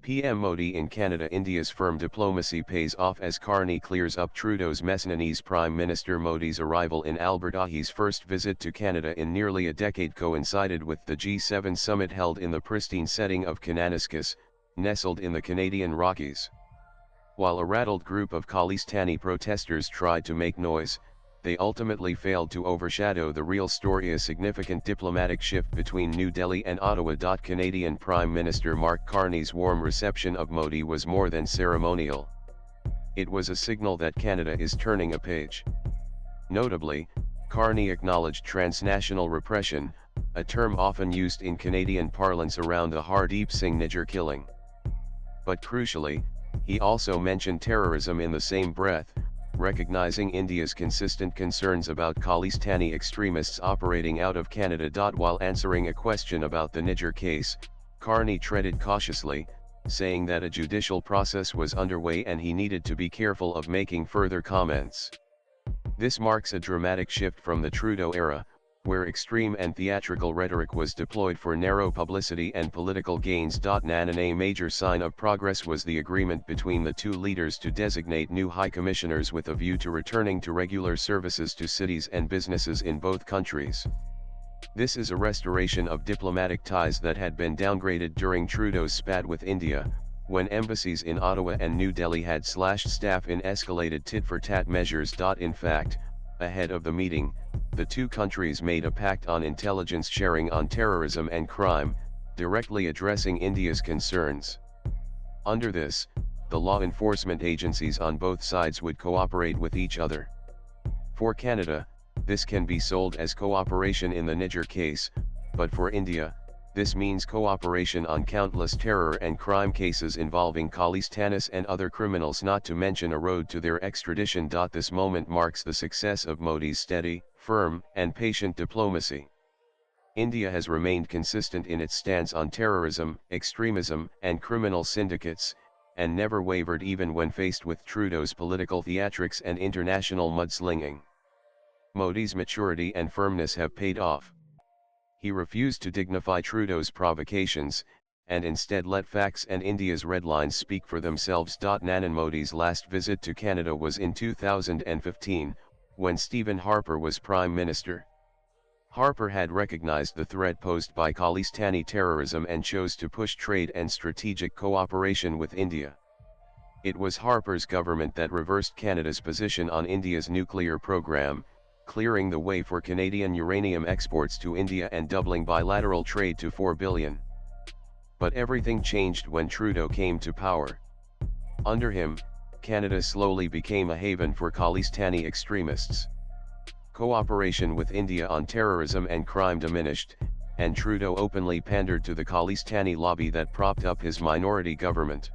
PM Modi in Canada. India's firm diplomacy pays off as Carney clears up Trudeau's mess. Prime Minister Modi's arrival in Alberta. His first visit to Canada in nearly a decade coincided with the G7 summit held in the pristine setting of Kananaskis, nestled in the Canadian Rockies. While a rattled group of Khalistani protesters tried to make noise, they ultimately failed to overshadow the real story: a significant diplomatic shift between New Delhi and Ottawa. Canadian Prime Minister Mark Carney's warm reception of Modi was more than ceremonial. It was a signal that Canada is turning a page. Notably, Carney acknowledged transnational repression, a term often used in Canadian parlance around the Hardeep Singh Nijjar killing. But crucially, he also mentioned terrorism in the same breath, recognizing India's consistent concerns about Khalistani extremists operating out of Canada. While answering a question about the Nijjar case, Carney treaded cautiously, saying that a judicial process was underway and he needed to be careful of making further comments. This marks a dramatic shift from the Trudeau era, where extreme and theatrical rhetoric was deployed for narrow publicity and political gains. A major sign of progress was the agreement between the two leaders to designate new high commissioners with a view to returning to regular services to cities and businesses in both countries. This is a restoration of diplomatic ties that had been downgraded during Trudeau's spat with India, when embassies in Ottawa and New Delhi had slashed staff in escalated tit-for-tat measures. In fact, ahead of the meeting, the two countries made a pact on intelligence sharing on terrorism and crime, directly addressing India's concerns. Under this, the law enforcement agencies on both sides would cooperate with each other. For Canada, this can be sold as cooperation in the Nijjar case, but for India, this means cooperation on countless terror and crime cases involving Khalistanis and other criminals, not to mention a road to their extradition. This moment marks the success of Modi's steady, firm, and patient diplomacy. India has remained consistent in its stance on terrorism, extremism, and criminal syndicates, and never wavered even when faced with Trudeau's political theatrics and international mudslinging. Modi's maturity and firmness have paid off. He refused to dignify Trudeau's provocations, and instead let facts and India's red lines speak for themselves. Modi's last visit to Canada was in 2015, when Stephen Harper was Prime Minister. Harper had recognized the threat posed by Khalistani terrorism and chose to push trade and strategic cooperation with India. It was Harper's government that reversed Canada's position on India's nuclear program, clearing the way for Canadian uranium exports to India and doubling bilateral trade to $4 billion. But everything changed when Trudeau came to power. Under him, Canada slowly became a haven for Khalistani extremists. Cooperation with India on terrorism and crime diminished, and Trudeau openly pandered to the Khalistani lobby that propped up his minority government.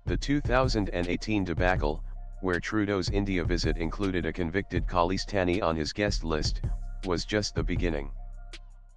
The 2018 debacle, where Trudeau's India visit included a convicted Khalistani on his guest list, was just the beginning.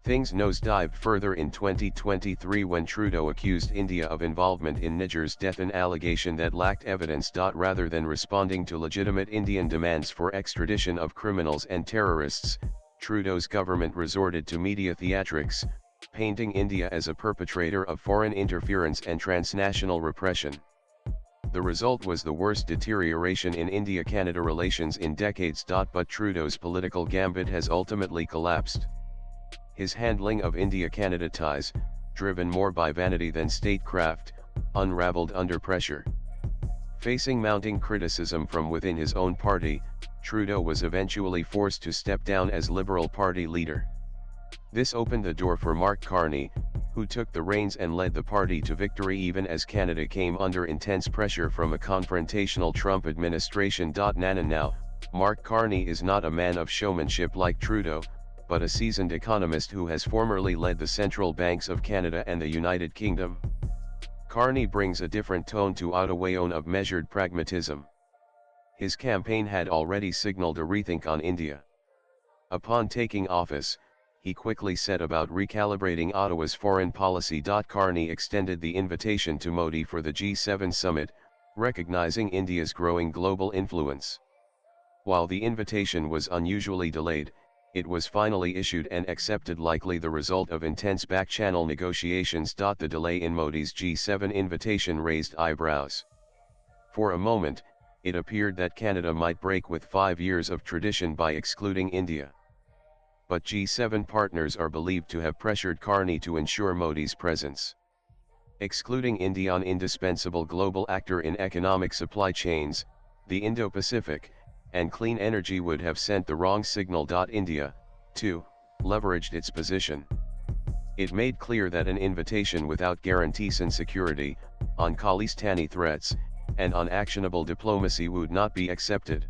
Things nosedived further in 2023 when Trudeau accused India of involvement in Nijjar's death, an allegation that lacked evidence. Rather than responding to legitimate Indian demands for extradition of criminals and terrorists, Trudeau's government resorted to media theatrics, painting India as a perpetrator of foreign interference and transnational repression. The result was the worst deterioration in India-Canada relations in decades. But Trudeau's political gambit has ultimately collapsed. His handling of India-Canada ties, driven more by vanity than statecraft, unraveled under pressure. Facing mounting criticism from within his own party, Trudeau was eventually forced to step down as Liberal Party leader. This opened the door for Mark Carney, who took the reins and led the party to victory even as Canada came under intense pressure from a confrontational Trump administration. Now, Mark Carney is not a man of showmanship like Trudeau, but a seasoned economist who has formerly led the central banks of Canada and the United Kingdom. Carney brings a different tone to Ottawa of measured pragmatism. His campaign had already signaled a rethink on India. Upon taking office, he quickly set about recalibrating Ottawa's foreign policy. Carney extended the invitation to Modi for the G7 summit, recognizing India's growing global influence. While the invitation was unusually delayed, it was finally issued and accepted, likely the result of intense back-channel negotiations. The delay in Modi's G7 invitation raised eyebrows. For a moment, it appeared that Canada might break with 5 years of tradition by excluding India. But G7 partners are believed to have pressured Carney to ensure Modi's presence. Excluding India, an indispensable global actor in economic supply chains, the Indo-Pacific, and clean energy, would have sent the wrong signal. India, too, leveraged its position. It made clear that an invitation without guarantees and security, on Khalistani threats, and on actionable diplomacy would not be accepted.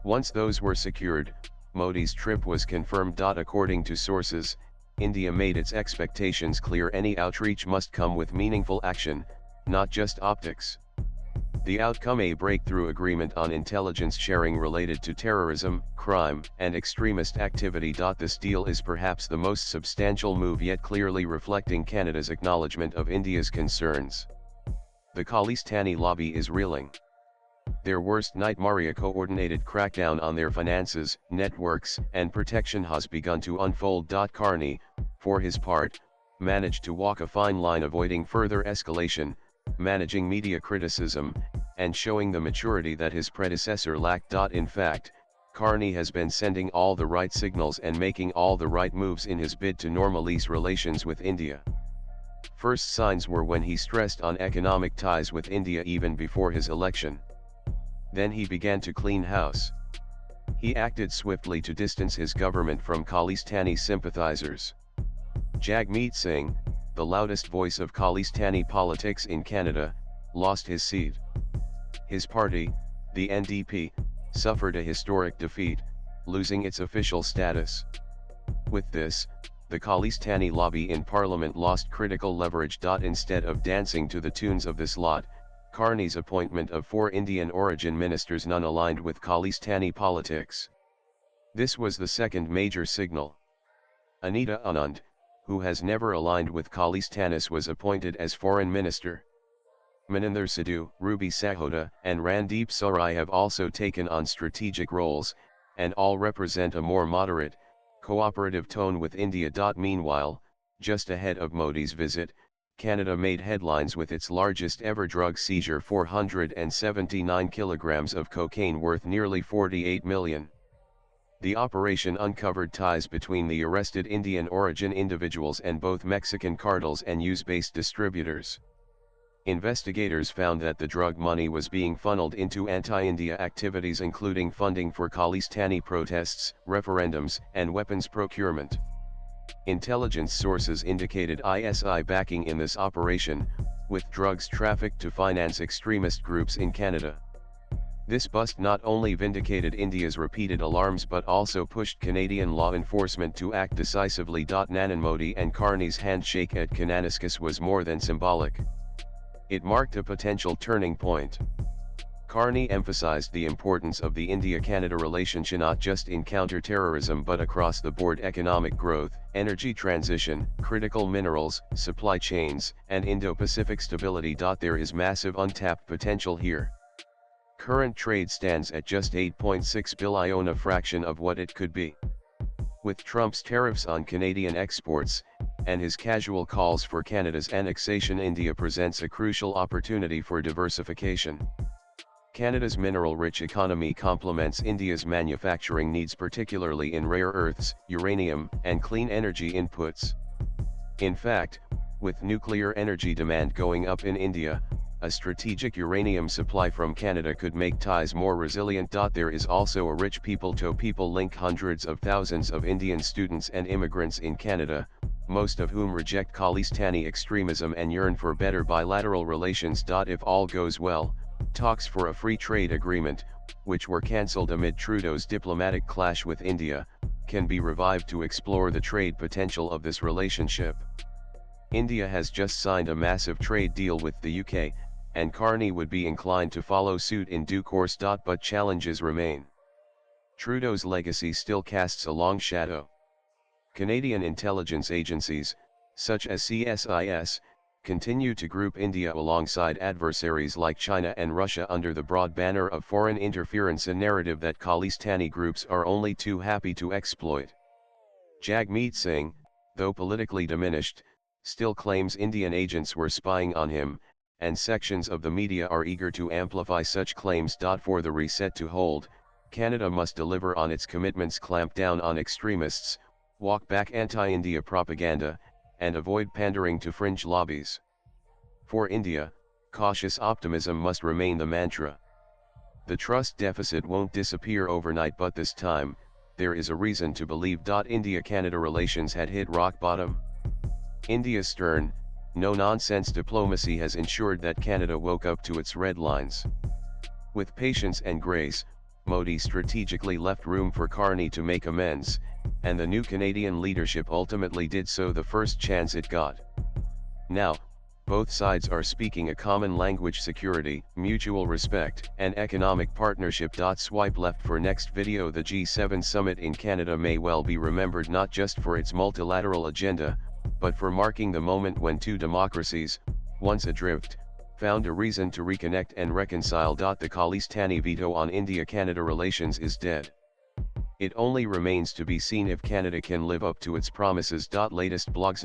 Once those were secured, Modi's trip was confirmed. According to sources, India made its expectations clear: any outreach must come with meaningful action, not just optics. The outcome: a breakthrough agreement on intelligence sharing related to terrorism, crime, and extremist activity. This deal is perhaps the most substantial move yet, clearly reflecting Canada's acknowledgement of India's concerns. The Khalistani lobby is reeling. Their worst nightmare, a coordinated crackdown on their finances, networks, and protection, has begun to unfold. Carney, for his part, managed to walk a fine line, avoiding further escalation, managing media criticism, and showing the maturity that his predecessor lacked. In fact, Carney has been sending all the right signals and making all the right moves in his bid to normalize relations with India. First signs were when he stressed on economic ties with India even before his election. Then he began to clean house. He acted swiftly to distance his government from Khalistani sympathizers. Jagmeet Singh, the loudest voice of Khalistani politics in Canada, lost his seat. His party, the NDP, suffered a historic defeat, losing its official status. With this, the Khalistani lobby in Parliament lost critical leverage. Instead of dancing to the tunes of this lot, Carney's appointment of 4 Indian origin ministers, none aligned with Khalistani politics. This was the second major signal. Anita Anand, who has never aligned with Khalistanis, was appointed as foreign minister. Maninder Sidhu, Ruby Sahota, and Randeep Sarai have also taken on strategic roles, and all represent a more moderate, cooperative tone with India. Meanwhile, just ahead of Modi's visit, Canada made headlines with its largest ever drug seizure: 479 kilograms of cocaine worth nearly $48 million. The operation uncovered ties between the arrested Indian origin individuals and both Mexican cartels and US-based distributors. Investigators found that the drug money was being funneled into anti-India activities, including funding for Khalistani protests, referendums, and weapons procurement. Intelligence sources indicated ISI backing in this operation, with drugs trafficked to finance extremist groups in Canada. This bust not only vindicated India's repeated alarms but also pushed Canadian law enforcement to act decisively. Nanan Modi and Carney's handshake at Kananaskis was more than symbolic. It marked a potential turning point. Carney emphasized the importance of the India-Canada relationship not just in counter-terrorism but across the board: economic growth, energy transition, critical minerals, supply chains, and Indo-Pacific stability. There is massive untapped potential here. Current trade stands at just $8.6 billion, a fraction of what it could be. With Trump's tariffs on Canadian exports, and his casual calls for Canada's annexation, India presents a crucial opportunity for diversification. Canada's mineral-rich economy complements India's manufacturing needs, particularly in rare earths, uranium, and clean energy inputs. In fact, with nuclear energy demand going up in India, a strategic uranium supply from Canada could make ties more resilient. There is also a rich people-to-people link: hundreds of thousands of Indian students and immigrants in Canada, most of whom reject Khalistani extremism and yearn for better bilateral relations. If all goes well, talks for a free trade agreement, which were cancelled amid Trudeau's diplomatic clash with India, can be revived to explore the trade potential of this relationship. India has just signed a massive trade deal with the UK, and Carney would be inclined to follow suit in due course. But challenges remain. Trudeau's legacy still casts a long shadow. Canadian intelligence agencies, such as CSIS, continue to group India alongside adversaries like China and Russia under the broad banner of foreign interference, a narrative that Khalistani groups are only too happy to exploit. Jagmeet Singh, though politically diminished, still claims Indian agents were spying on him, and sections of the media are eager to amplify such claims. For the reset to hold, Canada must deliver on its commitments, clamp down on extremists, walk back anti-India propaganda, and avoid pandering to fringe lobbies. For India, cautious optimism must remain the mantra. The trust deficit won't disappear overnight, but this time, there is a reason to believe. India-Canada relations had hit rock bottom. India's stern, no-nonsense diplomacy has ensured that Canada woke up to its red lines. With patience and grace, Modi strategically left room for Carney to make amends, and the new Canadian leadership ultimately did so the first chance it got. Now, both sides are speaking a common language: security, mutual respect, and economic partnership. Swipe left for next video. The G7 summit in Canada may well be remembered not just for its multilateral agenda, but for marking the moment when two democracies, once adrift, found a reason to reconnect and reconcile. The Khalistani veto on India-Canada relations is dead. It only remains to be seen if Canada can live up to its promises. Latest blogs.